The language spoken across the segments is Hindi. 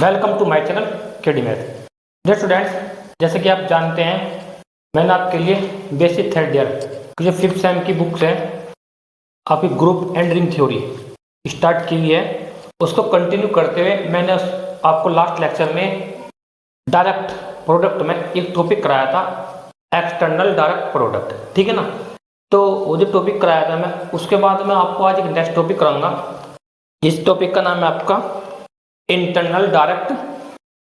Welcome to my channel KD math. Dear students, जैसे कि आप जानते हैं मैंने आपके लिए बेसिक थर्ड ईयर की जो 5th सेम की बुक्स है आपकी group and ring theory start की है, उसको कंटिन्यू करते हुए मैंने आपको लास्ट लेक्चर में डायरेक्ट प्रोडक्ट में एक टॉपिक कराया था, एक्सटर्नल डायरेक्ट प्रोडक्ट। ठीक है ना। तो वो जो टॉपिक कराया था मैं, उसके बाद मैं आपको आज एक नेक्स्ट टॉपिक कराऊंगा। इस टॉपिक का नाम है आपका इंटरनल डायरेक्ट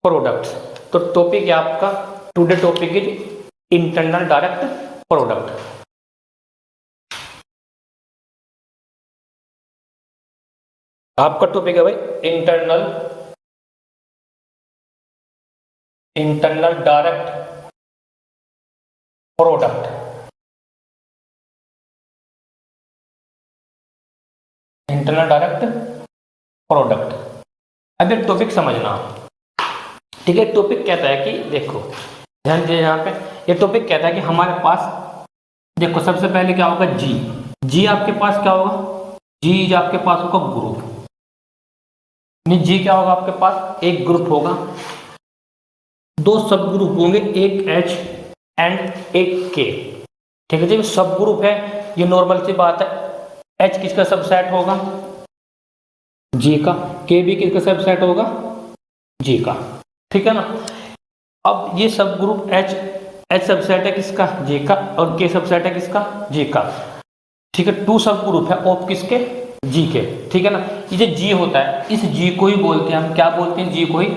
प्रोडक्ट्स। तो टॉपिक है आपका, today topic is internal direct product. आपका टॉपिक है भाई internal direct product. Internal direct product. अब एक टॉपिक समझना, ठीक है। टॉपिक कहता है कि देखो ध्यान दीजिए यहाँ पे, ये टॉपिक कहता है कि हमारे पास देखो सबसे पहले क्या होगा, जी आपके पास क्या होगा, जी आपके पास होगा ग्रुप। जी क्या होगा आपके पास, एक ग्रुप होगा, दो सब ग्रुप होंगे, एक एच एंड एक के। ठीक है जी, सब ग्रुप है, ये नॉर्मल सी बात है। एच किसका सबसेट होगा, जी का। के भी किसका सबसेट होगा, जी का। ठीक है ना। अब ये सब ग्रुप एच सबसेट है किसका, जे का, और के सबसेट है किसका, जे का। ठीक है, टू सब ग्रुप है ऑफ किसके, जी के। ठीक है ना। ये जो जी होता है, इस जी को ही बोलते हैं हम, क्या बोलते हैं, जी को ही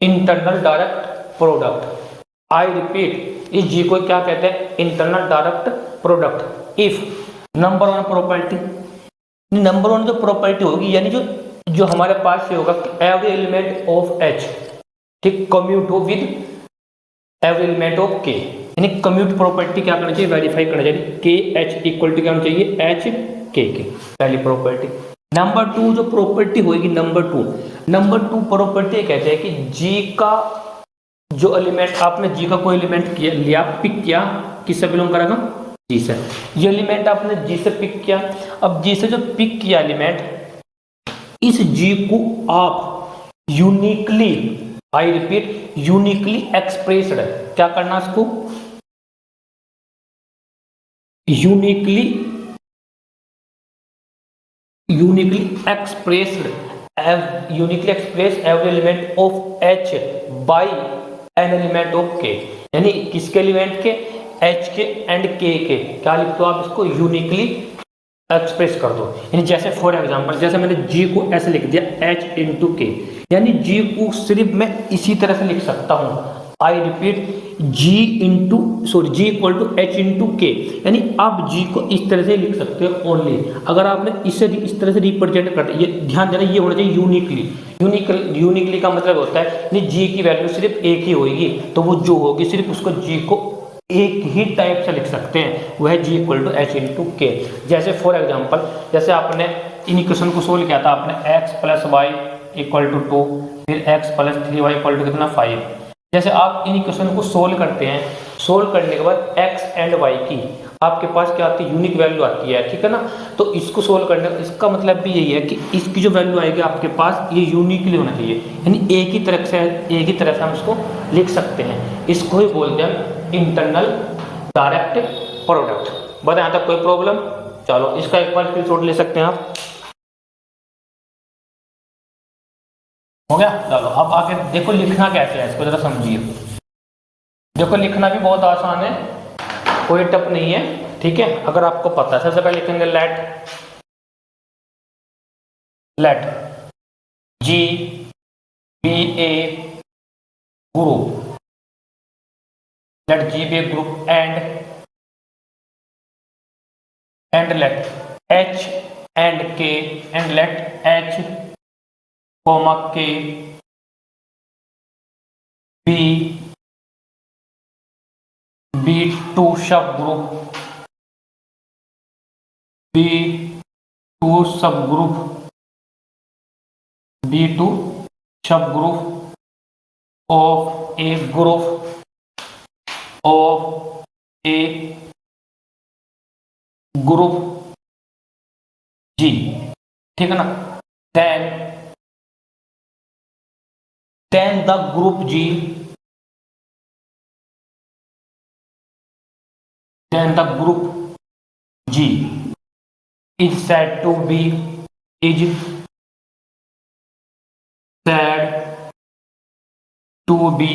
internal direct product. I repeat, इस जी को क्या कहते हैं, internal direct product. If number one property, number one जो प्रॉपर्टी होगी, यानी जो जो हमारे पास ये होगा एवरी एलिमेंट ऑफ एच, ठीक, कम्यूट हो with every element of K. यानी कम्यूट प्रॉपर्टी क्या करना चाहिए, वेरीफाई करना चाहिए। के एच इक्वल टू क्या होना चाहिए, एच के पहली प्रॉपर्टी। नंबर टू जो प्रॉपर्टी होगी, नंबर टू प्रॉपर्टी कहते हैं कि जी का जो एलिमेंट, आपने जी का कोई एलिमेंट किया, लिया, पिक किया, किससे बिलोंग करेगा, जी से। ये एलिमेंट आपने जी से पिक किया। अब जी से जो पिक किया एलिमेंट, इस जी को आप uniquely, I repeat uniquely expressed, क्या करना इसको, uniquely expressed, uniquely express every element of H by an element of K. यानी किसके एलिमेंट के, एच के एंड के क्या लिख दो आप, इसको यूनिकली एक्सप्रेस कर दो। यानी जैसे फॉर एग्जांपल, जैसे मैंने जी को ऐसे लिख दिया, एच इंटू के, यानी जी को सिर्फ मैं इसी तरह से लिख सकता हूं, I repeat G equal to H into K. यानी आप जी को इस तरह से लिख सकते हो ओनली, अगर आपने इसे इस तरह से रिप्रेजेंट करते, ये ध्यान देना, ये होना चाहिए यूनिकली का मतलब होता है नहीं, जी की वैल्यू सिर्फ एक ही होगी, तो वो जो होगी सिर्फ उसको जी को एक ही टाइप से लिख सकते हैं, वह जी इक्वल टू एच इंटू के। जैसे फॉर एग्जाम्पल, जैसे आपने इन इक्वेशन को सोल्व किया था, आपने X plus Y equal to 2, फिर x plus 3y equal to कितना 5। जैसे आप इन इक्वेशन को सोल्व करते हैं, सोल्व करने के बाद एक्स एंड वाई की आपके पास क्या आती है, यूनिक वैल्यू आती है। ठीक है ना। तो इसको सोल्व करने का इसका मतलब भी यही है कि इसकी जो वैल्यू आएगी आपके पास, ये यूनिकली होना चाहिए, यानी एक ही तरह से हम इसको लिख सकते हैं। इसको ही बोलते हैं इंटरनल डायरेक्ट प्रोडक्ट। बताएं, यहाँ तक कोई प्रॉब्लम? चलो इसका एक बार स्क्रीनशॉट ले सकते हैं आप, हो गया। चलो अब आगे देखो लिखना कैसे है, इसको जरा समझिए। देखो लिखना भी बहुत आसान है, कोई टप नहीं है। ठीक है, अगर आपको पता है, सबसे पहले लिखेंगे let G be a group, let G be a group and let H and K, and let H comma K be two subgroup, be two subgroup of a group G. ठीक है ना। Then then the group G, then the group G is said to be, is said to be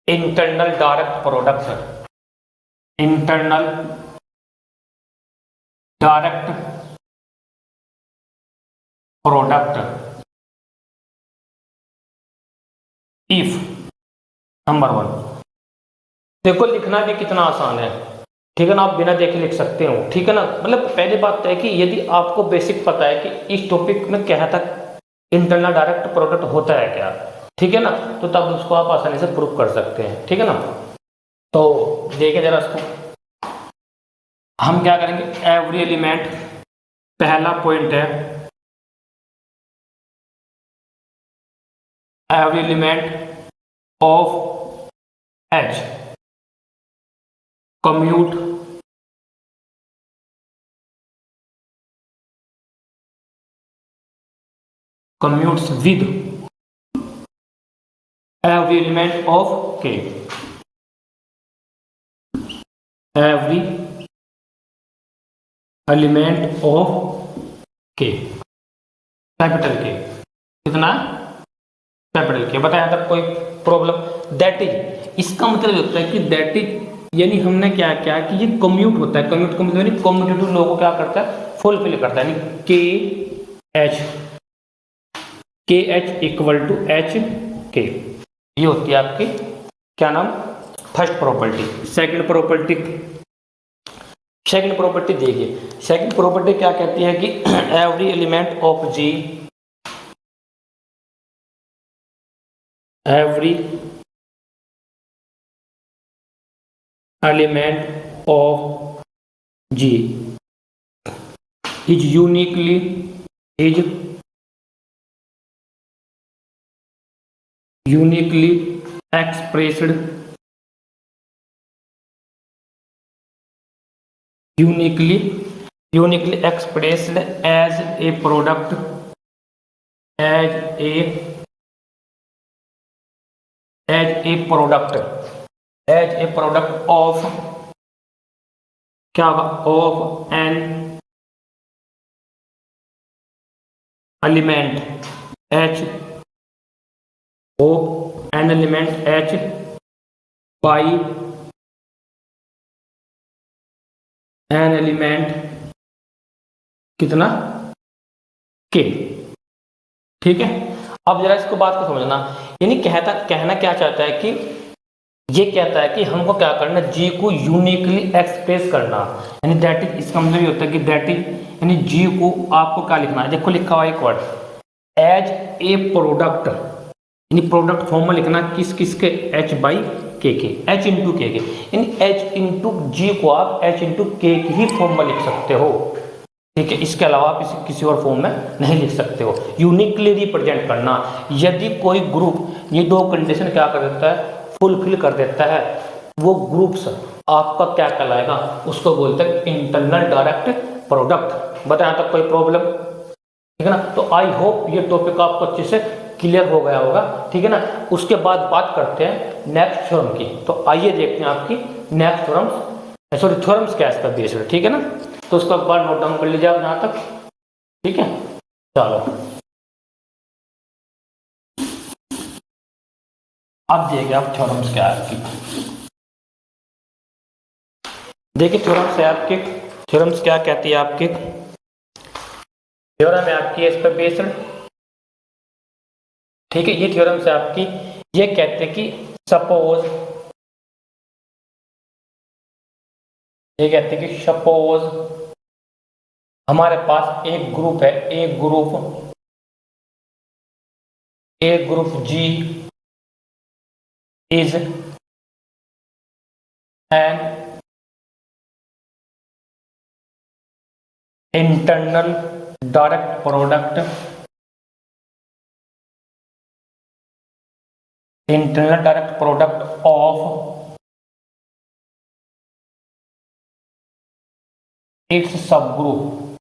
internal direct product, internal direct product if, number 1। देखो लिखना भी कितना आसान है, ठीक है ना, आप बिना देखे लिख सकते हो, ठीक है ना। मतलब पहली बात तो है कि यदि आपको बेसिक पता है कि इस टॉपिक में क्या तक इंटरनल डायरेक्ट प्रोडक्ट होता है क्या, ठीक है ना, तो तब उसको आप आसानी से प्रूव कर सकते हैं, ठीक है ना। तो देखिए जरा इसको हम क्या करेंगे, एवरी एलिमेंट, पहला पॉइंट है every element of H commute commutes with every element of K, every element of K, capital K, कितना, कैपिटल K। बताया तक कोई प्रॉब्लम, दैट इज, इसका मतलब होता है कि दैट इज यानी हमने क्या क्या कि ये कम्यूट होता है, कम्यूट का मतलब यानी कम्यूटेटिव लॉ को क्या करता है, फुलफिल करता है, यानी के एच इक्वल टू एच के, ये होती है आपकी क्या नाम, first property. Second property, second property देखिए, सेकंड प्रॉपर्टी क्या कहती है कि every element of G, every element of G is uniquely, is uniquely expressed, uniquely expressed as a product, as a product, as a product of, क्या होगा, of an element H, of an element H by an element कितना, के, ठीक है। अब जरा इसको बात को समझना, यानी कहना क्या चाहता है कि ये कहता है कि हमको क्या करना, जी को यूनिकली एक्सप्रेस करना, यानी दैट इज, इसका मतलब ये होता है कि दैट इज यानी जी को आपको क्या लिखना है, देखो लिखा हुआ एक वर्ड एज ए प्रोडक्ट, यानी प्रोडक्ट फॉर्म में लिखना किस किस के, एच बाई के, एच इंटू के, यानी एच इंटू जी को आप एच इंटू के की ही फॉर्म में लिख सकते हो, ठीक है। इसके अलावा आप इसे किसी और फॉर्म में नहीं लिख सकते हो, यूनिकली रिप्रेजेंट करना। यदि कोई ग्रुप ये दो कंडीशन क्या कर देता है, फुलफिल कर देता है, वो ग्रुप्स आपका क्या कहलाएगा, उसको बोलते हैं इंटरनल डायरेक्ट प्रोडक्ट। बताया तक कोई प्रॉब्लम, ठीक है ना। तो आई होप ये टॉपिक आपको अच्छे से क्लियर हो गया होगा, ठीक है ना। उसके बाद बात करते हैं नेक्स्ट थ्योरम की। तो आइए देखते हैं आपकी नेक्स्ट थ्योरम्स, सॉरी थ्योरम्स क्या है इसका बेस्ड, ठीक है ना। तो उसका बाद नोट डाउन कर लीजिए आप यहाँ तक, ठीक है। चलो अब देखिए आप थ्योरम्स क्या है आपकी, देखिए थ्योरम्स है आपके, थ्योरम्स क्या कहती है आपके, थ्योरम है आपकी इस पर बेस्ड, ठीक है। ये थ्योरम्स है आपकी, ये कहते हैं कि सपोज, ये कहते हैं कि सपोज हमारे पास एक ग्रुप है, एक group G is an internal direct product, internal direct product of its subgroup,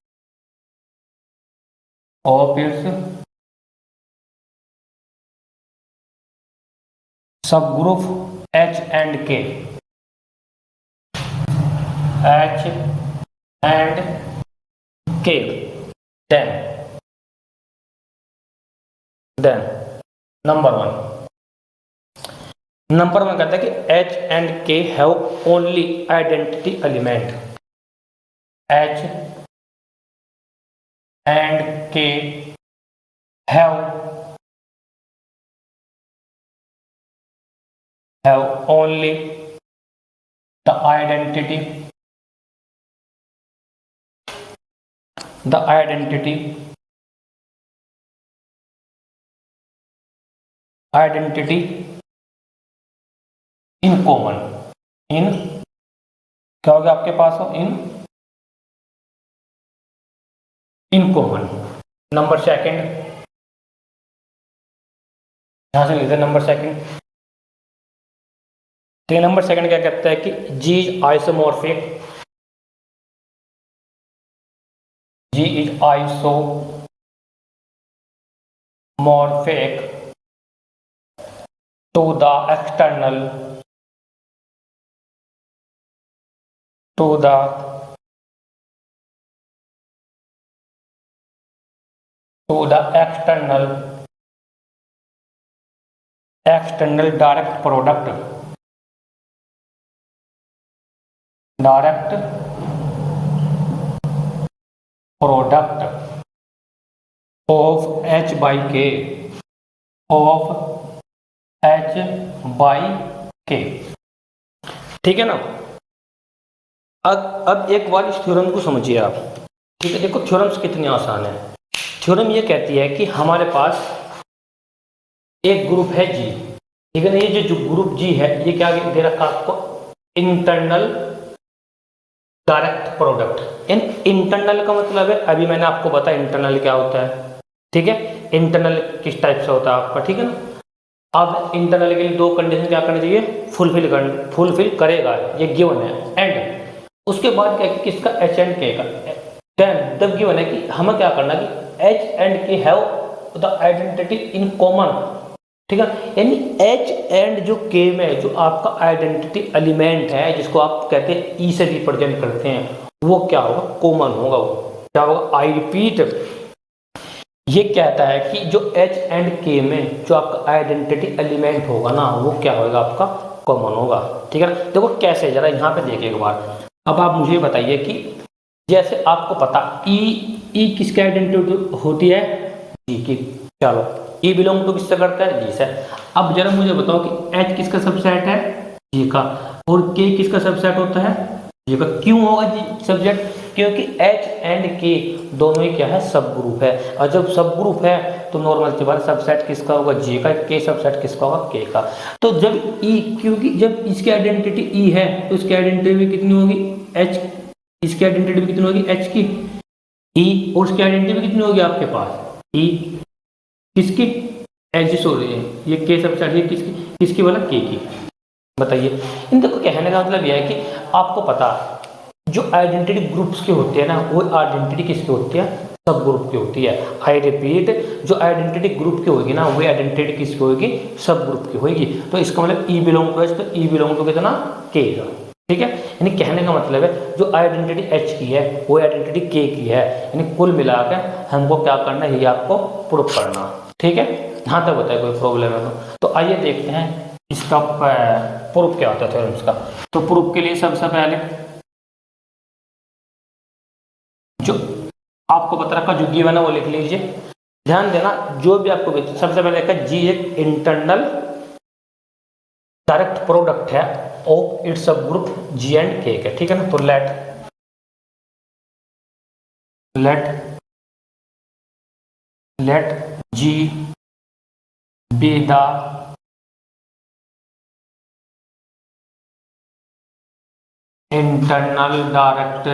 of its subgroup H and K, H and K, then number one कहता है कि H and K have only identity element, H and K have only the identity in common, in क्या होगा आपके पास हो, इन कॉमन। नंबर सेकंड, यहां से लिखते हैं नंबर सेकंड। तो नंबर सेकंड क्या कहता है कि G is isomorphic, G is isomorphic to the external external direct product of H by K, ठीक है ना। अब एक बार इस थ्योरम को समझिए आप, ठीक है। देखो थ्योरम्स कितनी आसान है। थ्योरम ये कहती है कि हमारे पास एक ग्रुप है G, ठीक है ना। ये जो ग्रुप G है ये क्या दे रखा आपको, इंटरनल डायरेक्ट प्रोडक्ट। इंटरनल का मतलब है, अभी मैंने आपको बताया इंटरनल क्या होता है, ठीक है। इंटरनल किस टाइप से होता है आपका, ठीक है ना। अब इंटरनल के लिए दो कंडीशन क्या करनी चाहिए, फुलफिल करेगा, ये गिवन है। एंड उसके बाद क्या है, किसका, H एंड K का। देन जब गिवन है कि हमें क्या करना है कि H and K have the identity in common, ठीक है। यानी H एंड जो K में जो आपका आइडेंटिटी एलिमेंट है, जिसको आप कहते हैं E से रिप्रेजेंट करते हैं, वो क्या होगा, कॉमन होगा। वो क्या होगा, आई रिपीट, ये कहता है कि जो H एंड K में जो आपका आइडेंटिटी एलिमेंट होगा ना, वो क्या होगा, आपका कॉमन होगा, ठीक है ना। देखो कैसे, जरा यहाँ पे देखिए एक बार। अब आप मुझे बताइए कि जैसे आपको पता E किसकी आइडेंटिटी होती है, G की। चलो E बिलोंग टू किससे करता है, G से। अब जरा मुझे बताओ कि H किसका सबसेट है, G का, और K किसका सबसेट होता है, G का। क्यों होगा G सबसेट, क्योंकि H एंड K दोनों ही क्या है, सब ग्रुप है। और जब सब ग्रुप है तो नॉर्मल सी बात, सबसेट किसका होगा, J का। K सबसेट किसका होगा, K का। तो जब E, क्योंकि जब इसकी आइडेंटिटी E है तो इसकी आइडेंटिटी भी कितनी होगी, H, इसकी आइडेंटिटी भी कितनी होगी, H की, E, और उसकी आइडेंटिटी भी कितनी होगी आपके पास, E किसकी, H, सॉरी ये K सबसेट, ये किसकी वाला, K की। बताइए, इन देखो कहने का मतलब यह है कि आपको पता जो आइडेंटिटी ग्रुप्स के होते हैं ना, वो आइडेंटिटी किसकी होती है, सब ग्रुप की होती है। आई रिपीट, जो आइडेंटिटी ग्रुप की होगी ना, वो आइडेंटिटी किसकी होगी, सब ग्रुप की होगी। तो इसका मतलब E बिलोंग टू H, तो E बिलोंग टू कितना, K का, ठीक है। यानी कहने का मतलब है जो आइडेंटिटी H की है वो आइडेंटिटी K की है, यानी कुल मिलाकर हमको क्या करना है, ये आपको प्रूफ करना, ठीक है। यहाँ तक बताए, कोई प्रॉब्लम है तो आइए देखते हैं इसका प्रूफ क्या होता है थ्योरम्स का। तो प्रूफ के लिए सबसे पहले जो आपको बता रखा, जो गिवन है वो लिख लीजिए। ध्यान देना, जो भी आपको सबसे पहले लिखा, G एक इंटरनल डायरेक्ट प्रोडक्ट है of its subgroup G and K का, ठीक है ना। तो let G be the internal direct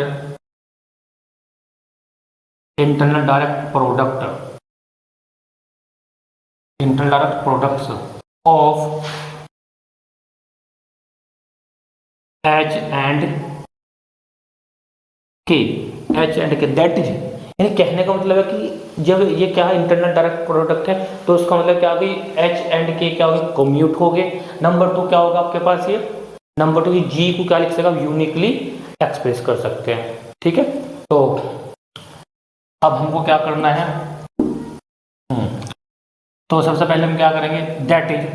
products of H and K, that is यानी कहने का मतलब है कि जब ये क्या है इंटरनल डायरेक्ट प्रोडक्ट है तो उसका मतलब क्या होगी, एच एंड के क्या होगी, कम्यूट हो गए। नंबर 2 क्या होगा आपके पास, ये नंबर 2 की जी को क्या लिख सकते हैं, यूनिकली एक्सप्रेस कर सकते हैं। ठीक है, तो अब हमको क्या करना है, तो सबसे पहले हम क्या करेंगे, दैट इज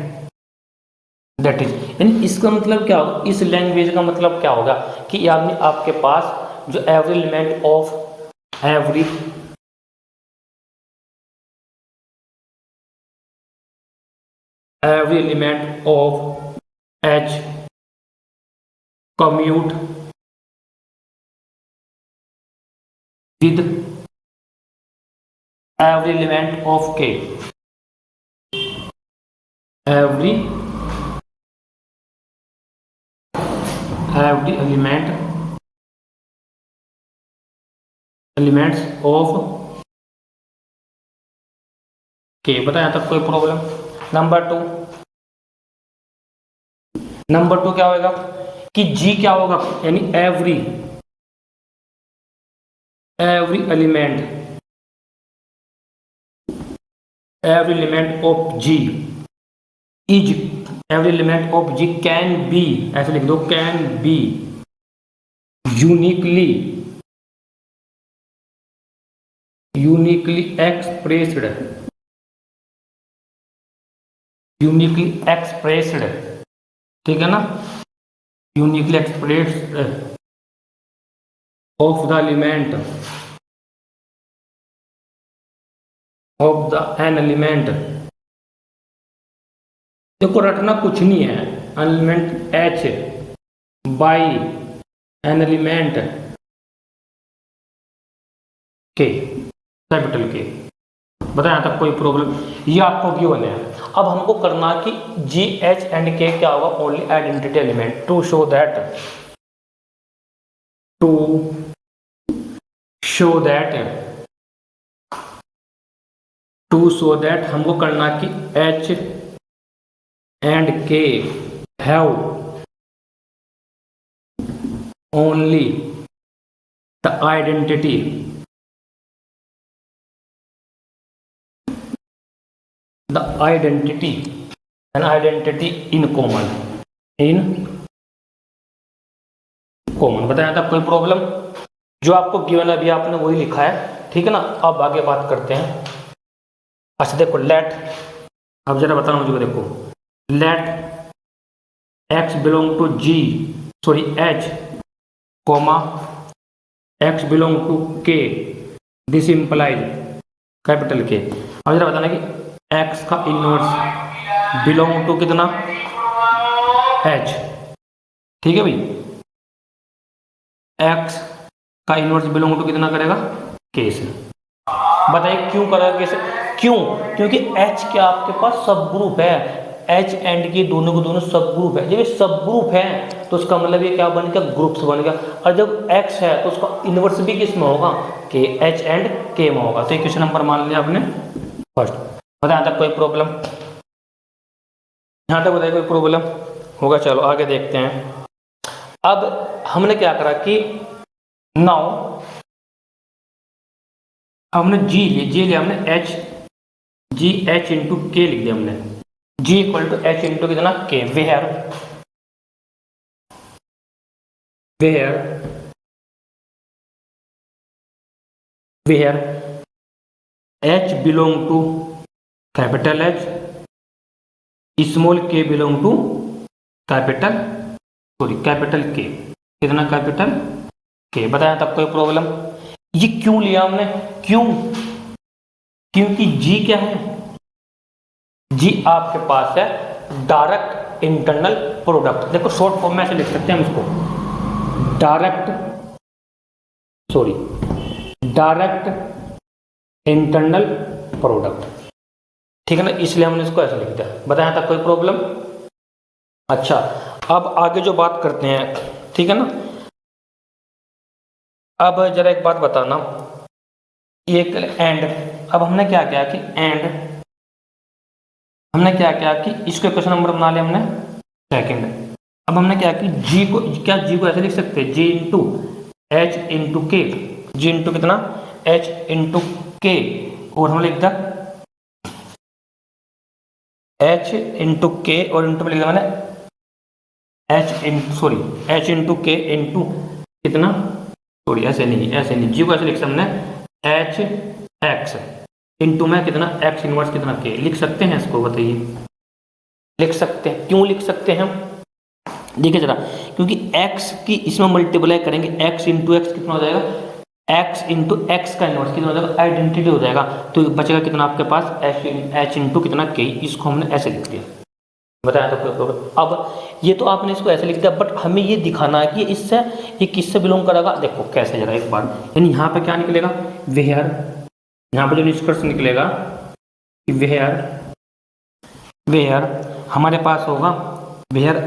यानी इसका मतलब क्या होगा, इस लैंग्वेज का मतलब क्या होगा कि आपने आपके पास जो every element of every element of H commute with every element of k, every elements of k। बताया यहाँ तक कोई प्रॉब्लम। नंबर टू क्या होगा कि g क्या होगा, यानी every element of g is, every element of g can be, ऐसे लिख दो, कैन बी यूनिकली एक्सप्रेस्ड, ठीक है ना, uniquely expressed of the element of the an element. देखो रटना कुछ नहीं है, element H by an element के, कैपिटल के। बताया यहाँ तक कोई प्रॉब्लम, ये आपको गिवन है। अब हमको करना कि जी एच एंड के क्या होगा, only identity element, to show that हमको करना कि H and K have only the identity in common. बताया था कोई प्रॉब्लम, जो आपको गिवन अभी आपने वही लिखा है, ठीक है ना। अब आगे बात करते हैं। अच्छा देखो लेट, अब जरा बताना मुझे, देखो let x belong to G, sorry h comma x belong to K, this implies capital K. अब जरा बताना कि एक्स का इनवर्स बिलोंग टू कितना, एच, ठीक है भाई, एक्स का इनवर्स बिलोंग टू कितना करेगा, के से। बताइए क्यों करेगा कैसे, क्यों, क्योंकि एच क्या आपके पास सब ग्रुप है, एच एंड के दोनों को दोनों सब ग्रुप है। जब ये सब ग्रुप है तो उसका मतलब ये क्या बन गया, ग्रुप्स बन गया। और जब एक्स है तो उसका इनवर्स भी किस में होगा, के, एच एंड के में होगा। तो ये क्वेश्चन नंबर मान लिया आपने फर्स्ट। बताया यहाँ तक कोई प्रॉब्लम, यहाँ तक बताइए कोई प्रॉब्लम होगा। चलो आगे देखते हैं। अब हमने क्या करा कि नाउ हमने जी लिया हमने एच, जी एच इंटू के लिख दिया हमने, G equal to H into कितना, K. Where h belong to capital H, small k belong to capital K, कितना, कैपिटल के। बताया तब कोई प्रॉब्लम। ये क्यों लिया हमने, क्यों, क्योंकि जी क्या है, जी आपके पास है डायरेक्ट इंटरनल प्रोडक्ट। देखो शॉर्ट फॉर्म में ऐसे लिख सकते हैं हम इसको, डायरेक्ट इंटरनल प्रोडक्ट, ठीक है ना, इसलिए हमने इसको ऐसे लिख दिया। बताया था कोई प्रॉब्लम। अच्छा अब आगे जो बात करते हैं, ठीक है ना। अब जरा एक बात बताना, एक एंड, अब हमने क्या किया कि इसको क्वेश्चन नंबर बना लिया हमने सेकंड। अब हमने क्या कि जी को ऐसे लिख सकते हैं, जी इंटू एच इंटू के, जी इंटू कितना, एच इंटू के, और हम लिख दा एच इंटू के, और इंटू में लिख दा मैंने एच इंटू के इंटू कितना, सॉरी ऐसे नहीं जी को ऐसे लिख सकते हमने एच एक्स इंटू में कितना एक्स इनवर्स कितना के, लिख सकते हैं इसको, बताइए लिख सकते हैं, क्यों लिख सकते हैं हम, देखिए जरा, क्योंकि x की इसमें मल्टीप्लाई करेंगे, x इंटू एक्स कितना हो जाएगा, x इंटू एक्स का इनवर्स कितना हो जाएगा, आइडेंटिटी हो जाएगा, तो बचेगा कितना आपके पास h इंटू कितना k, इसको हमने ऐसे लिख दिया, बताया तो कोई प्रॉब्लम। अब ये तो आपने इसको ऐसे लिख दिया, बट हमें ये दिखाना है कि इससे ये किससे बिलोंग करेगा, देखो कैसे जरा एक बार, यानी यहाँ पे क्या निकलेगा, वेयर, यहाँ पे जो निष्कर्ष निकलेगा कि वेयर हमारे पास होगा where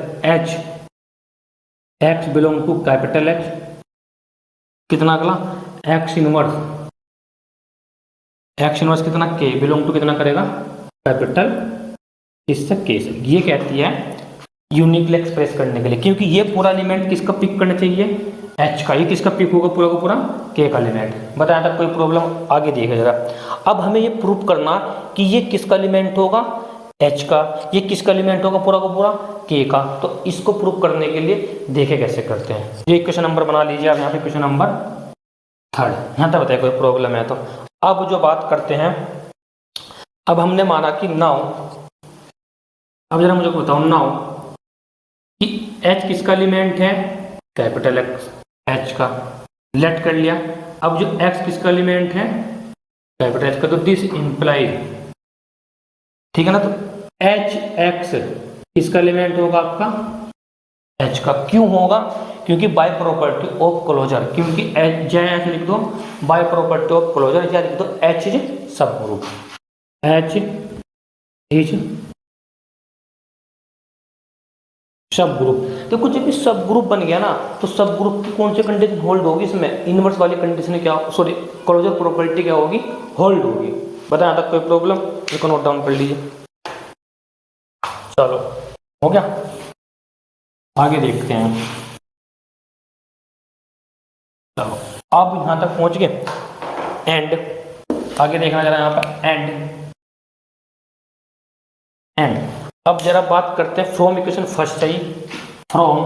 x belong to capital X, कितना अगला एक्स इनवर्स कितना के बिलोंग टू कितना करेगा कैपिटल, इससे के से, ये कहती है यूनिकली एक्सप्रेस करने के लिए, क्योंकि ये पूरा एलिमेंट किसका पिक करना चाहिए, H का, ये किसका पिक होगा पूरा का पूरा K का एलिमेंट, बताया था कोई प्रॉब्लम, आगे देखिए जरा। अब हमें ये प्रूव करना कि ये किसका एलिमेंट होगा, H का, ये किसका एलिमेंट होगा पूरा का पूरा K का, तो इसको प्रूव करने के लिए देखे कैसे करते हैं, ये क्वेश्चन नंबर बना लीजिए आप यहाँ पे, क्वेश्चन नंबर 3, यहाँ तक बताइए कोई प्रॉब्लम है तो। अब जो बात करते हैं, अब हमने माना कि नाउ, अब जरा मुझे बताओ नाउ कि H किसका एलिमेंट है, कैपिटल X, H का लेट कर लिया, अब जो X किसका एलिमेंट है, कैपिटल H का, तो दिस इंप्लाइज, ठीक है ना, तो एच एक्स किसका एलिमेंट होगा आपका, H का, क्यों होगा, क्योंकि बाय प्रॉपर्टी ऑफ क्लोजर, क्योंकि ऐसे लिख दो बाय प्रॉपर्टी ऑफ क्लोजर, या लिख दो H इज सब ग्रुप, H इज सब ग्रुप। देखो जब सब ग्रुप बन गया ना, तो सब ग्रुप की कौन सी कंडीशन होल्ड होगी, इसमें इनवर्स वाली कंडीशन क्या, सॉरी क्लोजर प्रॉपर्टी क्या होगी, होल्ड होगी, बताया तक कोई प्रॉब्लम, इसको नोट डाउन कर लीजिए। चलो हो गया, आगे देखते हैं, चलो अब यहां तक पहुंच गए, एंड आगे देखना जरा यहाँ पर एंड अब जरा बात करते हैं फ्रॉम इक्वेशन फर्स्ट चाहिए, फ्रॉम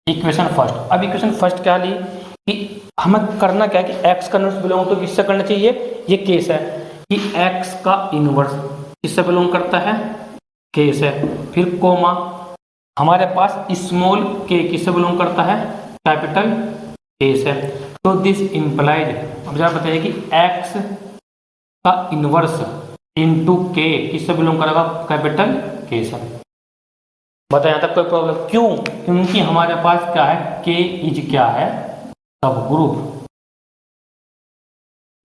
इक्वेशन फर्स्ट। अब इक्वेशन फर्स्ट क्या ली कि हमें करना क्या है कि x का इनवर्स बिलोंग तो किससे करना चाहिए, ये केस है कि x का इनवर्स किससे बिलोंग करता है, केस है, फिर कोमा हमारे पास स्मॉल k किससे बिलोंग करता है, कैपिटल केस है, तो दिस इंप्लाइज, अब जरा बताइए कि x का इनवर्स इंटू के किससे बिलोंग करेगा, कैपिटल के से, बताया यहाँ तक कोई प्रॉब्लम, क्यों, क्योंकि हमारे पास क्या है, के इज क्या है, सब ग्रुप,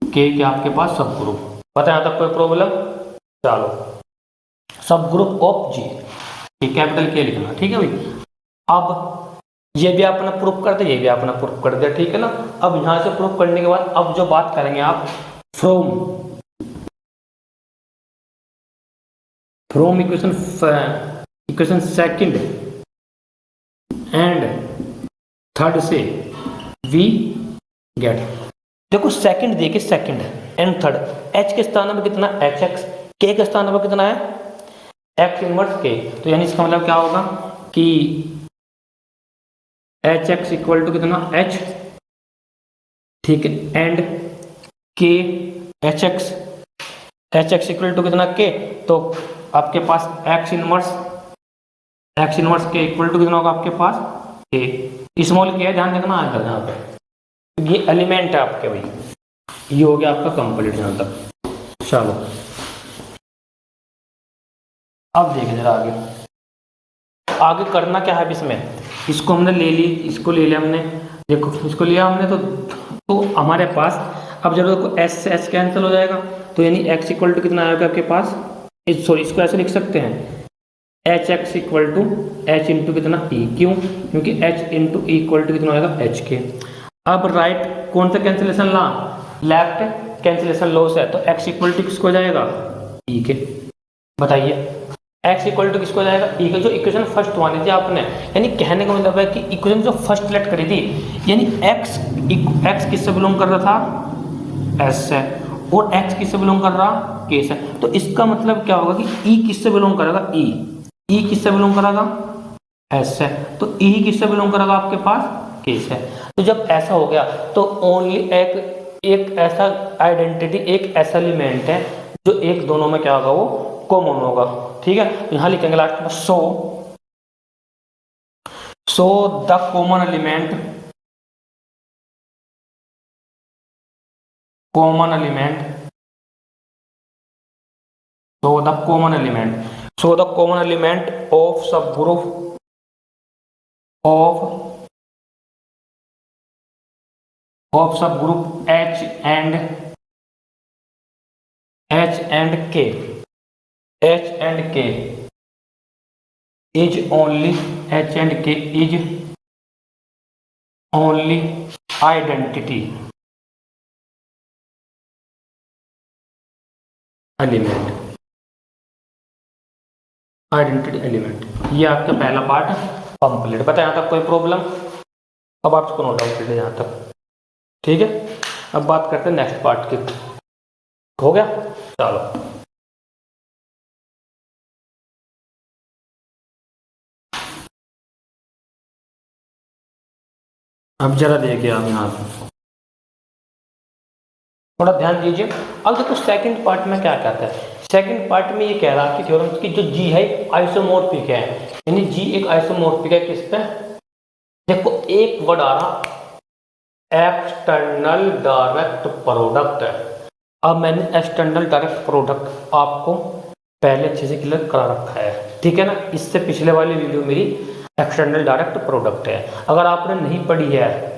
के क्या आपके पास सब ग्रुप, बताया यहाँ तक कोई प्रॉब्लम। चलो सब ग्रुप ऑफ जी, कैपिटल के लिखना, ठीक है भाई। अब ये भी आपने प्रूफ कर दिया, ये भी आपने प्रूफ कर दिया, ठीक है ना। अब यहाँ से प्रूफ करने के बाद अब जो बात करेंगे आप from equation second and third से वी गेट, देखो सेकंड देखिए, सेकंड एंड थर्ड, H के स्थान पर कितना एच एक्स, के के स्थान पर कितना है एक्स इनवर्स के, तो यानी इसका मतलब क्या होगा कि एच एक्स इक्वल टू कितना H, ठीक है, एंड के एच एक्स इक्वल टू कितना के, तो आपके पास एक्स इनवर्स के इक्वल टू कितना होगा आपके पास के, स्मॉल के है, ध्यान रखना आएगा यहाँ पे, ये एलिमेंट है आपके भाई, ये हो गया आपका कंप्लीट यहाँ तक। चलो अब देखिए जरा आगे करना क्या है इसमें, इसको हमने ले ली, इसको ले लिया हमने, देखो इसको लिया हमने, तो हमारे पास अब जब देखो एस से एच कैंसिल हो जाएगा, तो यानी एक्स इक्वल टू कितना आएगा आपके पास, सॉरी इसको ऐसे लिख सकते हैं h x equal to H into कितना ई, क्यों, क्योंकि h into e equal to कितना आएगा एच के। अब राइट कौन सा cancellation law, left cancellation laws है, तो एक्स इक्वल टू किसको हो जाएगा ई के, बताइए एक्स इक्वल टू किसको जाएगा, ई का, जो इक्वेशन फर्स्ट मान लीजिए आपने, यानी कहने का मतलब है कि इक्वेशन जो फर्स्ट सेलेक्ट करी थी, यानी एक्स किससे बिलोंग कर रहा था, एस से, और एक्स किससे बिलोंग कर रहा, के से, तो इसका मतलब क्या होगा कि ई किससे बिलोंग करेगा, ई किससे बिलोंग करेगा, एस से, तो ई किससे बिलोंग करेगा आपके पास, के से। तो जब ऐसा हो गया तो ओनली एक ऐसा आइडेंटिटी, एक ऐसा एलिमेंट है जो एक दोनों में क्या होगा, वो कॉमन होगा, ठीक है। तो यहां लिखेंगे लास्ट में so the common element so the common element of subgroup H and K is only identity element. ये आपका पहला पार्ट कंप्लीट। पता है यहाँ तक कोई प्रॉब्लम? अब आप इसको नोट डाउन कीजिए यहाँ तक, ठीक है। अब बात करते हैं नेक्स्ट पार्ट की। हो गया, चलो अब जरा देखिए आप यहाँ पे थोड़ा ध्यान दीजिए। अब देखो सेकंड पार्ट में क्या कहता है। सेकंड पार्ट में ये कह रहा है कि थ्योरम की जो जी है आइसोमोर्फिक है, यानी जी एक आइसोमोर्फिक है किस पे, देखो एक वर्ड आ रहा एक्सटर्नल डायरेक्ट प्रोडक्ट है। अब मैंने एक्सटर्नल डायरेक्ट प्रोडक्ट आपको पहले अच्छे से क्लियर करा रखा है, ठीक है ना। इससे पिछले वाली वीडियो मेरी एक्सटर्नल डायरेक्ट प्रोडक्ट है, अगर आपने नहीं पढ़ी है,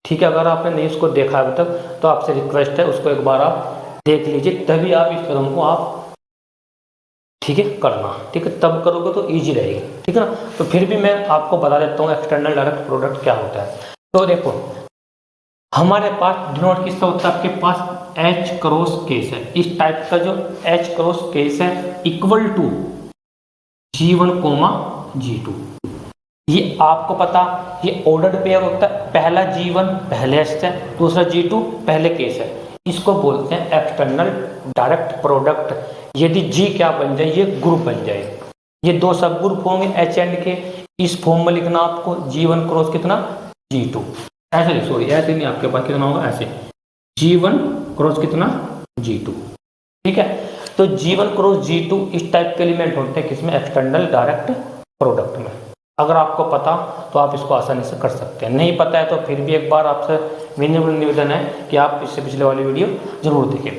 ठीक है, अगर आपने नहीं उसको देखा अभी तक तो आपसे रिक्वेस्ट है उसको एक बार आप देख लीजिए, तभी आप इस कदम को आप, ठीक है, करना, ठीक है, तब करोगे तो इजी रहेगी, ठीक है ना। तो फिर भी मैं आपको बता देता हूँ एक्सटर्नल डायरेक्ट प्रोडक्ट क्या होता है। तो देखो हमारे पास डिनोट किसका होता है, आपके पास एच क्रॉस केस है, इस टाइप का जो एच क्रॉस केस है इक्वल टू G1, G2। ये आपको पता, ये ऑर्डर्ड पेयर होता है, पहला G1 पहले एस है, दूसरा G2 पहले केस है, इसको बोलते हैं एक्सटर्नल डायरेक्ट प्रोडक्ट। यदि G क्या बन जाए, ये ग्रुप बन जाए, ये दो सब ग्रुप होंगे H एंड के, इस फॉर्म में लिखना आपको G1 क्रॉस कितना, G2, ऐसे नहीं, सॉरी ऐसे नहीं, आपके पास कितना होगा ऐसे G1 क्रॉस कितना, G2, ठीक है। तो G1 क्रॉस G2 इस टाइप के एलिमेंट होते हैं किसमें, एक्सटर्नल डायरेक्ट प्रोडक्ट में। अगर आपको पता तो आप इसको आसानी से कर सकते हैं, नहीं पता है तो फिर भी एक बार आपसे विनम्र निवेदन है कि आप इससे पिछले वाली वीडियो जरूर देखें।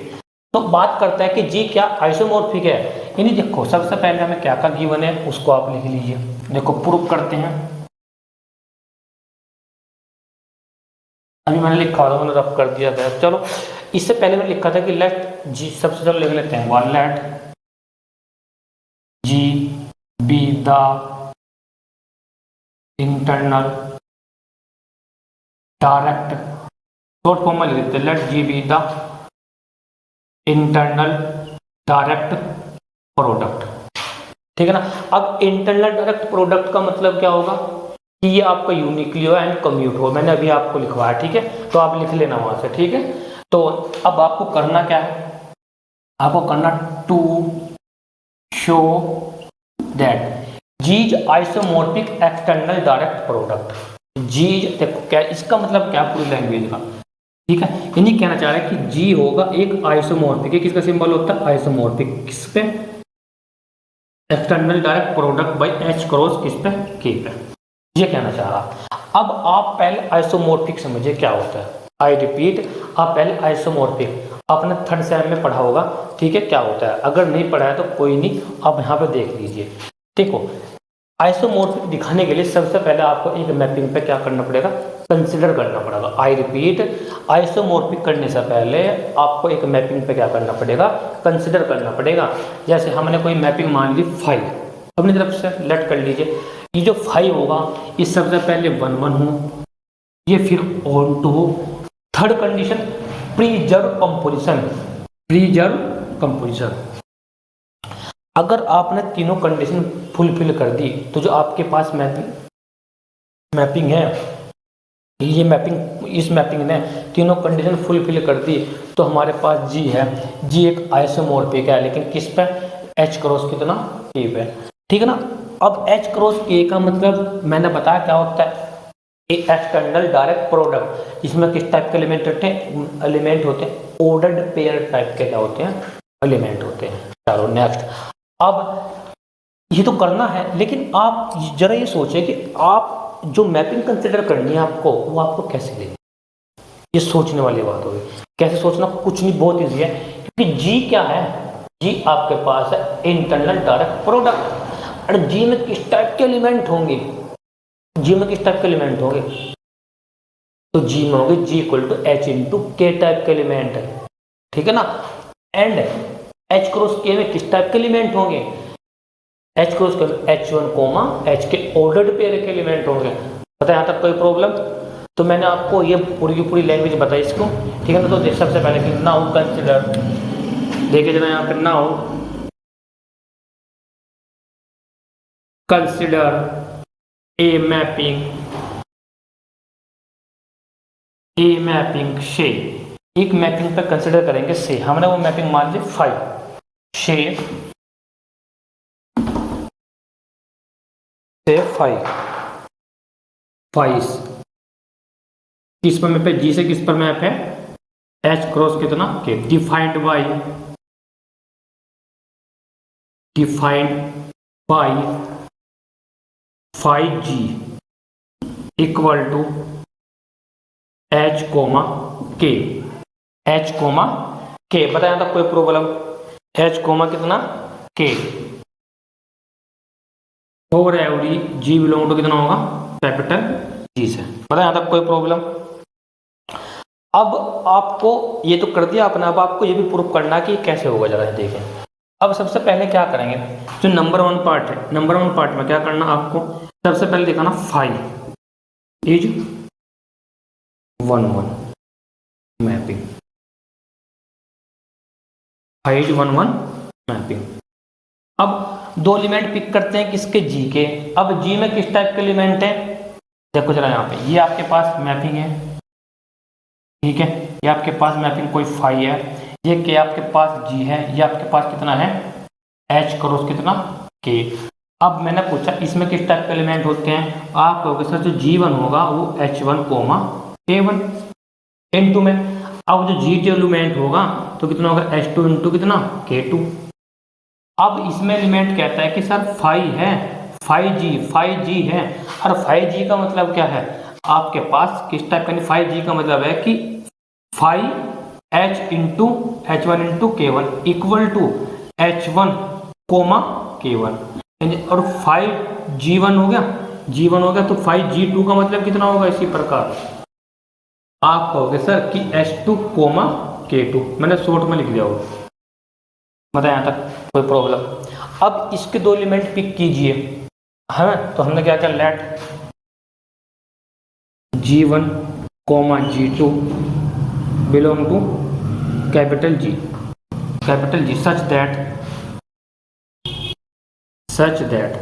तो बात करता है कि जी क्या आइसोमॉर्फिक है, यानी देखो सबसे पहले हमें क्या का गिवन है उसको आप लिख लीजिए। देखो प्रूफ करते हैं, अभी मैंने लिखा था, मैंने रफ कर दिया था। चलो इससे पहले मैंने लिखा था कि लेट जी, सबसे चलो लिख लेते हैं, one let G be the internal direct, short form में लिख देते हैं let G be the internal direct product, ठीक है ना। अब इंटरनल डायरेक्ट प्रोडक्ट का मतलब क्या होगा कि ये आपका यूनिकली हो एंड कम्यूट हो, मैंने अभी आपको लिखवाया, ठीक है, तो आप लिख लेना वहां से, ठीक है। तो अब आपको करना क्या है, आपको करना to show that G is isomorphic external direct product. G देखो क्या इसका मतलब क्या पूरी लैंग्वेज का, ठीक है, यानी कहना चाह रहा है कि जी होगा एक आइसोमॉर्फिक है, किसका सिंबल होता है आइसोमॉर्फिक, किस पे, external direct product by H cross किस पे, के पे, ये कहना चाह रहा। अब आप पहले आइसोमॉर्फिक समझिए क्या होता है, आई रिपीट, आप पहले आइसोमॉर्फिक आपने थर्ड सेम में पढ़ा होगा, ठीक है, क्या होता है। अगर नहीं पढ़ा है तो कोई नहीं, आप यहाँ पे देख लीजिए। देखो आइसोमॉर्फिक दिखाने के लिए सबसे पहले आपको एक मैपिंग पे क्या करना पड़ेगा, कंसिडर करना पड़ेगा। आई रिपीट, आइसोमॉर्फिक करने से पहले आपको एक मैपिंग पे क्या करना पड़ेगा, कंसिडर करना पड़ेगा। जैसे हमने कोई मैपिंग मान ली 5, अपनी तरफ से लेट कर लीजिए, ये जो 5 होगा ये सबसे पहले 1 1 हो, ये फिर ऑन टू हो, थर्ड कंडीशन प्रीजर्व कंपोजिशन, अगर आपने तीनों कंडीशन फुलफिल कर दी तो जो आपके पास मैपिंग है, ये मैपिंग, इस मैपिंग ने तीनों कंडीशन फुलफिल कर दी तो हमारे पास जी है। जी एक आइसोमॉर्फिक है, लेकिन किस पे? H क्रॉस कितना? K पे, ठीक है ना। अब H क्रॉस K का मतलब मैंने बताया क्या होता है, एक एक्सटर्नल डायरेक्ट प्रोडक्ट। इसमें किस टाइप के एलिमेंट होते हैं? ऑर्डर्ड पेयर टाइप के क्या होते हैं? एलिमेंट होते हैं। चलो नेक्स्ट, अब ये तो करना है, लेकिन आप जरा ये सोचिए कि आप जो मैपिंग कंसिडर करनी है आपको, वो आपको कैसे लेनी, ये सोचने वाली बात होगी। कैसे सोचना? कुछ नहीं, बहुत ईजी है, क्योंकि जी क्या है? जी आपके पास है इंटरनल डायरेक्ट प्रोडक्ट। और जी में किस टाइप के एलिमेंट होंगे? जी में किस टाइप के एलिमेंट होंगे? तो जी में होंगे जी इक्वल टू एच इंटू के टाइप के एलिमेंट है, ठीक है ना। एंड एच क्रॉस के में किस टाइप के एलिमेंट होंगे? एच क्रॉस के H1 कोमा एच के ऑर्डर्ड पेयर के एलिमेंट होंगे। पता है यहाँ तक कोई प्रॉब्लम? तो मैंने आपको ये पूरी की पूरी लैंग्वेज बताई इसको, ठीक है ना। तो सबसे पहले कि नाउ कंसिडर, देखिए जरा यहाँ पे नाउ कंसिडर ए मैपिंग से, एक मैपिंग पे कंसिडर करेंगे से, हमने वो मैपिंग मान ली 5 से 5 किस पर मैप है? जी से किस पर मैप है? H क्रॉस कितना? K. Defined by 5G equal to H comma K. H comma K, बताया था कोई प्रॉब्लम? H कोमा कितना? के। और एवरी G बिलोंग टू कितना होगा? कैपिटल G से। बताया था कोई प्रॉब्लम? अब आपको ये तो कर दिया आपने, अब आपको ये भी प्रूफ करना कि कैसे होगा, जरा देखें। अब सबसे पहले क्या करेंगे, जो नंबर 1 पार्ट है, नंबर 1 पार्ट में क्या करना आपको? सबसे पहले दिखाना 5 इज 1 1 मैपिंग, 5 इज 1 1 मैपिंग। अब दो एलिमेंट पिक करते हैं किसके? जी के। अब जी में किस टाइप के एलिमेंट है? देखो जरा यहाँ पे, ये आपके पास मैपिंग है, ठीक है। ये आपके पास मैपिंग कोई 5 है, ये के आपके पास जी है, ये आपके पास कितना है? H क्रॉस कितना? के। अब मैंने पूछा इसमें किस टाइप के एलिमेंट होते हैं? आप कहोगे सर जो G1 होगा वो H1 कोमा K1 इनटू में। अब जो G2 एलिमेंट होगा तो कितना होगा? H2 इंटू कितना? K2। अब इसमें एलिमेंट कहता है कि सर 5 है, 5G है, और 5G का मतलब क्या है आपके पास? किस टाइप का? 5G का मतलब है कि 5H into H1 into K1 equal to H1 comma K1, और 5G1 हो गया, G1 हो गया, तो 5G2 का मतलब कितना होगा? इसी प्रकार आप कहोगे सर कि H2 कोमा K2, मैंने शॉर्ट में लिख दिया होगा। मतलब यहाँ तक कोई प्रॉब्लम? अब इसके दो एलिमेंट पिक कीजिए, है तो हमने क्या किया? Let G1 comma G2 belong to capital G such that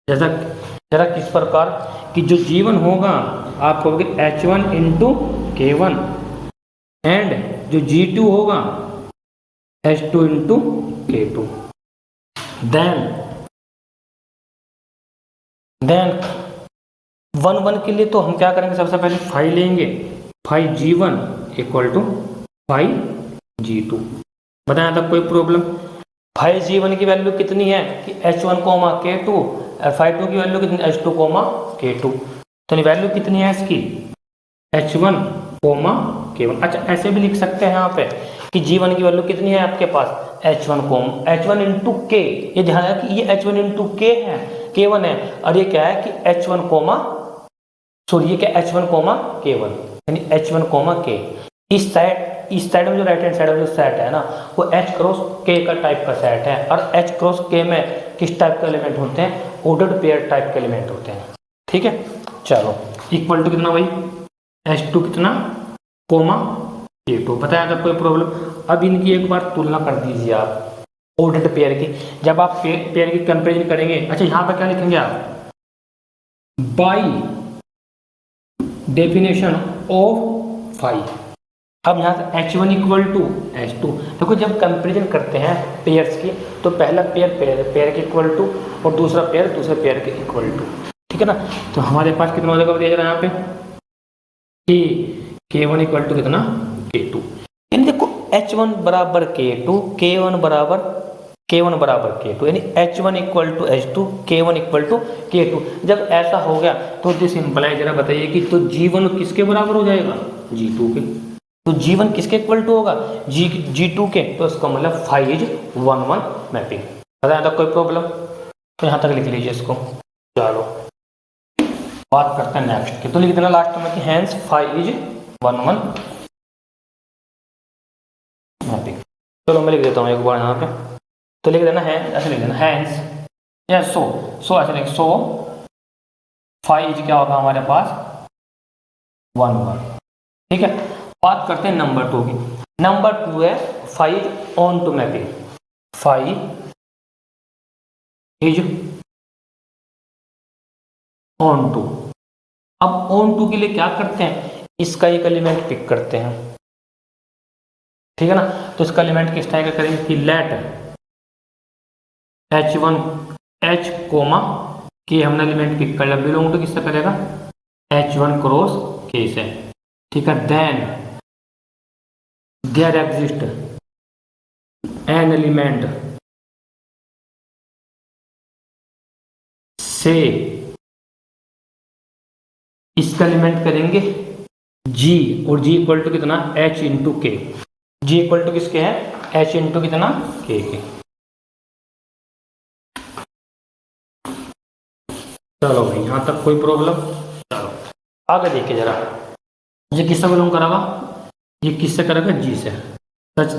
जरा किस प्रकार कि जो G1 होगा आप कहोगे H1 इंटू K1 एंड जो G2 होगा H2 इंटू K2। देन 1 1 के लिए तो हम क्या करेंगे? सबसे पहले 5 लेंगे, 5G1 इक्वल टू 5G2। बताया था कोई प्रॉब्लम? 5G1 की वैल्यू कितनी है कि H1 कोमा K2, और 5 की वैल्यू कितनी? H2 comma K2। तो वैल्यू कितनी है इसकी? H1 comma K1। अच्छा ऐसे भी लिख सकते हैं यहाँ पे कि G1 की वैल्यू कितनी है आपके पास? H1 into K। ये ध्यान है कि ये H1 इंटू K है, K1 है, और ये क्या है कि H1 कोमा ये क्या? H1 कोमा K1, यानी H1 कोमा K। इस साइड में जो राइट हैंड साइड में जो सेट है ना, वो H क्रॉस K का टाइप का सेट है, और H क्रॉस K में किस टाइप के एलिमेंट होते हैं? ऑर्डर्ड पेयर टाइप के एलिमेंट होते हैं, ठीक है। चलो इक्वल टू कितना भाई? H2 कितना कोमा K2। बताया था कोई प्रॉब्लम? अब इनकी एक बार तुलना कर दीजिए आप, ऑर्डर्ड पेयर की। जब आप पेयर की कंपेरिजन करेंगे, अच्छा यहाँ पर क्या लिखेंगे आप, बाई डेफिनेशन ऑफ फाई। अब यहाँ से H1 इक्वल टू H2, देखो जब कंपेरिजन करते हैं पेयर्स की तो पहला पेयर के इक्वल टू और दूसरा पेयर दूसरे पेयर के इक्वल टू, ठीक है ना। तो हमारे पास कितना हो जाएगा दिया जा रहा है यहाँ पे कि K1 इक्वल टू कितना K2, यानी देखो H1 बराबर K2, K1 बराबर K2, यानी H1 equal to H2, K1 equal to K2। जब ऐसा हो गया तो दिस इंप्लाई, जरा बताइए कि तो G1 किसके बराबर हो जाएगा, G2 के। तो G1 किसके इक्वल टू होगा, G2 के। तो इसका मतलब फाई इज 1-1 मैपिंग। पता है तो कोई प्रॉब्लम, तो यहाँ तक लिख लीजिए इसको। चलो बात करते हैं नेक्स्ट की, तो लिख देना लास्ट में कि हैंस फाई इज 1-1 मैपिंग। चलो मैं लिख देता हूँ एक बार यहाँ पे, तो लिख देना है, ऐसे लिख देना हैंस या सो ऐसे लिख, सो फाई इज क्या होगा हमारे पास 1-1, ठीक है। बात करते हैं नंबर 2 की। नंबर 2 है phi is on to mapping, phi is on to. अब ऑन टू के लिए क्या करते हैं, इसका एक एलिमेंट पिक करते हैं, ठीक है ना। तो इसका एलिमेंट किस टाइप का करेंगे कि लेट H1 H कोमा के हमने एलिमेंट पिक कर लिया, बिलोंग टू किससे करेगा H1 क्रॉस K से, ठीक है। Then there exist an element से, इसका एलिमेंट करेंगे G, और G इक्वल टू कितना H into K. G equal to किसके है H इंटू कितना K के। चलो भाई यहाँ तक कोई प्रॉब्लम। चलो आगे देखिए जरा, ये किससे बिलोंग करेगा, ये किससे करेगा G से। Such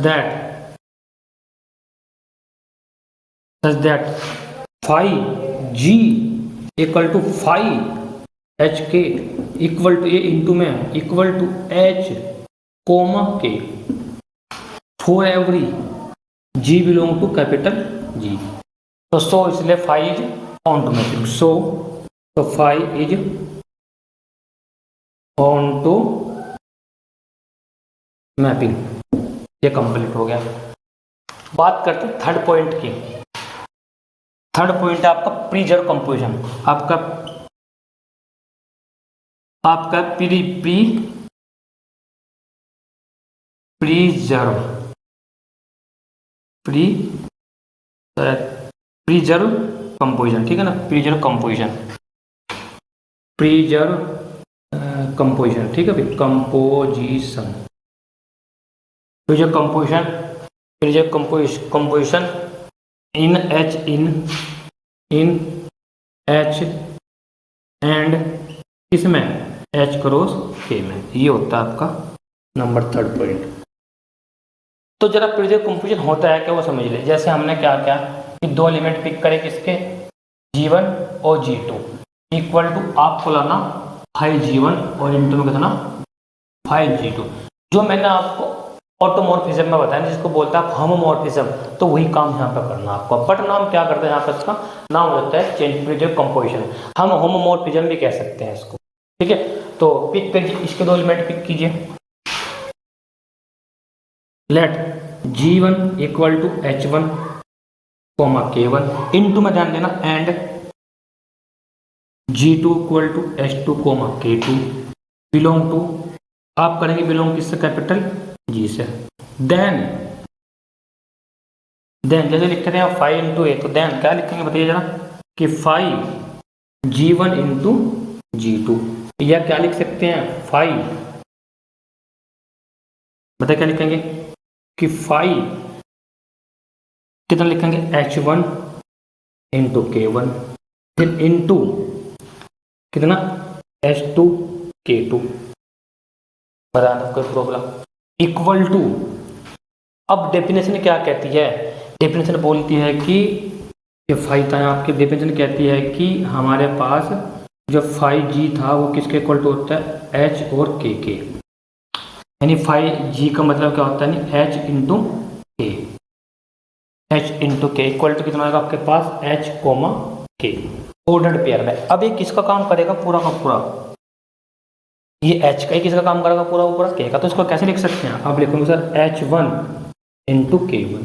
that phi G equal to phi H K equal to, ये इंटू में equal to H comma K for every G belong to capital G। तो सो इसलिए फाई इज ऑन टू मैपिंग, सो तो फाई इज ऑन टू मैपिंग, ये कंप्लीट हो गया। बात करते हैं थर्ड पॉइंट की। थर्ड पॉइंट है आपका प्रीजर्व कंपोजिशन, आपका प्रीजर्व कंपोजिशन, ठीक है ना। प्रीजर्व कंपोजिशन, ठीक है भाई, composition, preserve composition in H and किसमें H क्रॉस K में, ये होता है आपका नंबर थर्ड पॉइंट। तो जरा प्रीजर्व कंपोजिशन होता है क्या वो समझ ले। जैसे हमने क्या किया कि दो एलिमेंट पिक करे किसके, G1 और G2 इक्वल टू, आपको लाना 5G1 और इंटू में कितना 5G2। जो मैंने आपको ऑटोमॉर्फिज्म में बताया जिसको बोलता है होमोमॉर्फिज्म, तो वही काम यहाँ पर करना आपको। बट नाम क्या करते हैं यहाँ पर, इसका नाम होता है चेंज प्रीजर्व कंपोजिशन, हम होमोमॉर्फिज्म भी कह सकते हैं इसको, ठीक है। तो पिक करिए, इसके दो एलिमेंट पिक कीजिए, let G1 equal to H1 comma K1 into में ध्यान देना and G2 equal to H2 comma K2 belong to, आप करेंगे बिलोंग किससे कैपिटल G से। देन जैसे लिखते थे आप 5 इंटू ए, तो देन क्या लिखेंगे बताइए जरा कि 5 G1 इंटू G2, या क्या लिख सकते हैं 5, बताइए क्या लिखेंगे कि 5 कितना लिखेंगे H1 इंटू K1, फिर इंटू कितना H2 K2, बताना कोई प्रॉब्लम, इक्वल टू। अब डेफिनेशन क्या कहती है, डेफिनेशन बोलती है कि ये 5 था, आपकी डेफिनेशन कहती है कि हमारे पास जो 5G था वो किसके इक्वल टू होता है H और K के, यानी 5G का मतलब क्या होता है H into K, h into के इक्वल टू कितना आएगा आपके पास h कोमा के ऑर्डर्ड पेयर में। अब ये किसका काम करेगा पूरा का पूरा, ये h का ही किसका काम करेगा पूरा का पूरा k का। तो इसको कैसे लिख सकते हैं, अब लिखोगे sir h1 into k1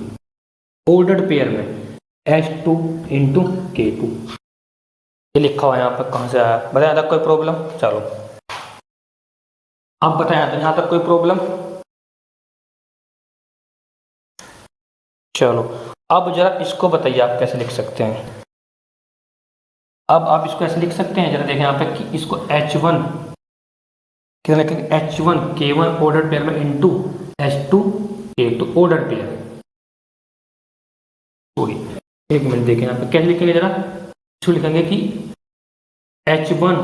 ordered pair में h2 इंटू k2। ये लिखा हुआ है यहाँ पर, कहाँ से आया बताया था कोई प्रॉब्लम? चलो अब बताया था यहाँ तक कोई प्रॉब्लम? चलो अब जरा इसको बताइए आप कैसे लिख सकते हैं। अब आप इसको ऐसे लिख सकते हैं, जरा देखें यहाँ पे कि इसको h1 कितना लिखेंगे, h1 k1 ऑर्डर पेयर में into h2 k2 order pair. Sorry एक मिनट देखें यहाँ पे कैसे लिखेंगे, जरा इसको लिखेंगे कि h1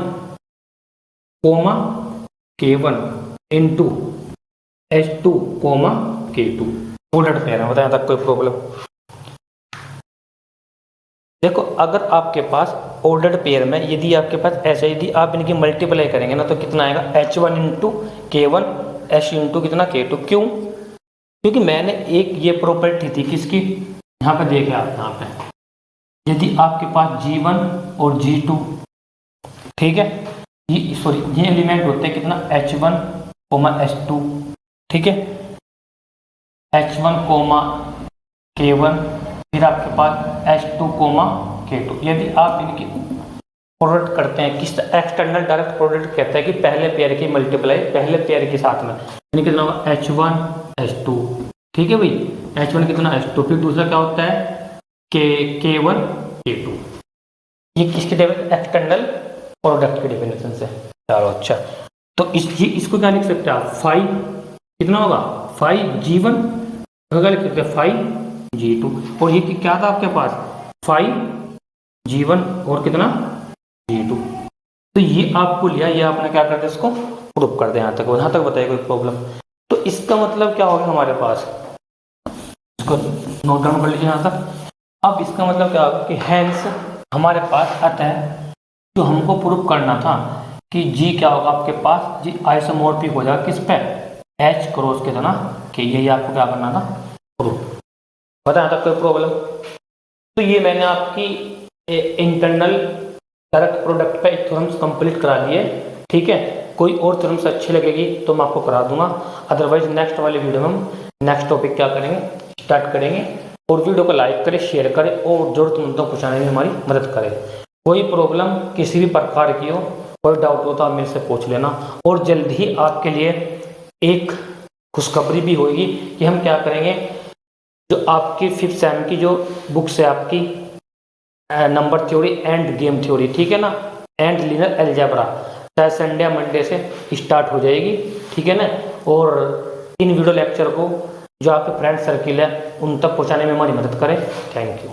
comma k1 into h2 comma k2 order pair है। बताया था कोई प्रॉब्लम? देखो अगर आपके पास ऑर्डर्ड पेयर में यदि आपके पास ऐसे यदि आप इनकी मल्टीप्लाई करेंगे ना तो कितना आएगा h1 into k1 h into कितना k2। क्यों? क्योंकि मैंने एक ये प्रॉपर्टी थी किसकी, यहाँ पे देखे आप, यहाँ पे यदि आपके पास g1 और g2 ठीक है, ये सॉरी ये एलिमेंट होते हैं कितना h1 कोमा h2 ठीक है, h1 कोमा k1 फिर आपके पास h2 कोमा k2। यदि आप इनकी प्रोडक्ट करते हैं किस एक्सटर्नल डायरेक्ट प्रोडक्ट कहते हैं कि पहले पेयर की मल्टीप्लाई पहले पेयर के साथ में, यानी कितना होगा h1 h2 ठीक है भाई, h1 कितना h2 फिर दूसरा क्या होता है k1 k2। ये किसके एक्सटर्नल प्रोडक्ट के डेफिनेशन से। चलो अच्छा तो इसको क्या लिख सकते हैं आप, 5 कितना होगा 5g1 क्या लिख सकते हैं 5g2 और ये क्या था आपके पास 5g1 और कितना g2। तो ये आपको लिया, ये आपने क्या कर दिया इसको प्रूफ कर दिया। यहाँ तक बताइए कोई प्रॉब्लम? तो इसका मतलब क्या होगा हमारे पास, इसको नोट डाउन कर लीजिए यहाँ तक। अब इसका मतलब क्या होगा कि हैंस हमारे पास अतः जो हमको प्रूफ करना था कि g क्या होगा आपके पास, जी आइसोमॉर्फिक हो जाएगा किस पे h क्रॉस के ना कि यही आपको क्या करना था प्रूफ। बताया था कोई प्रॉब्लम? तो ये मैंने आपकी इंटरनल डायरेक्ट प्रोडक्ट पे थ्योरम्स कंप्लीट करा दिए ठीक है। कोई और थ्योरम्स अच्छी लगेगी तो मैं आपको करा दूंगा, अदरवाइज नेक्स्ट वाले वीडियो में हम नेक्स्ट टॉपिक क्या करेंगे स्टार्ट करेंगे। और वीडियो को लाइक करें शेयर करें और जरूरतमंदों को पहुँचाने में हमारी मदद करें। कोई प्रॉब्लम किसी भी प्रकार की हो, कोई डाउट हो तो आप मेरे से पूछ लेना। और जल्द ही आपके लिए एक खुशखबरी भी होगी कि हम क्या करेंगे, जो आपकी 5th सेम की जो बुक्स है आपकी number theory end game theory ठीक है ना, एंड लीनियर अलजेब्रा शायद संडे मंडे से स्टार्ट हो जाएगी ठीक है ना। और इन वीडियो लेक्चर को जो आपके फ्रेंड सर्किल है उन तक पहुँचाने में हमारी मदद करें। Thank you.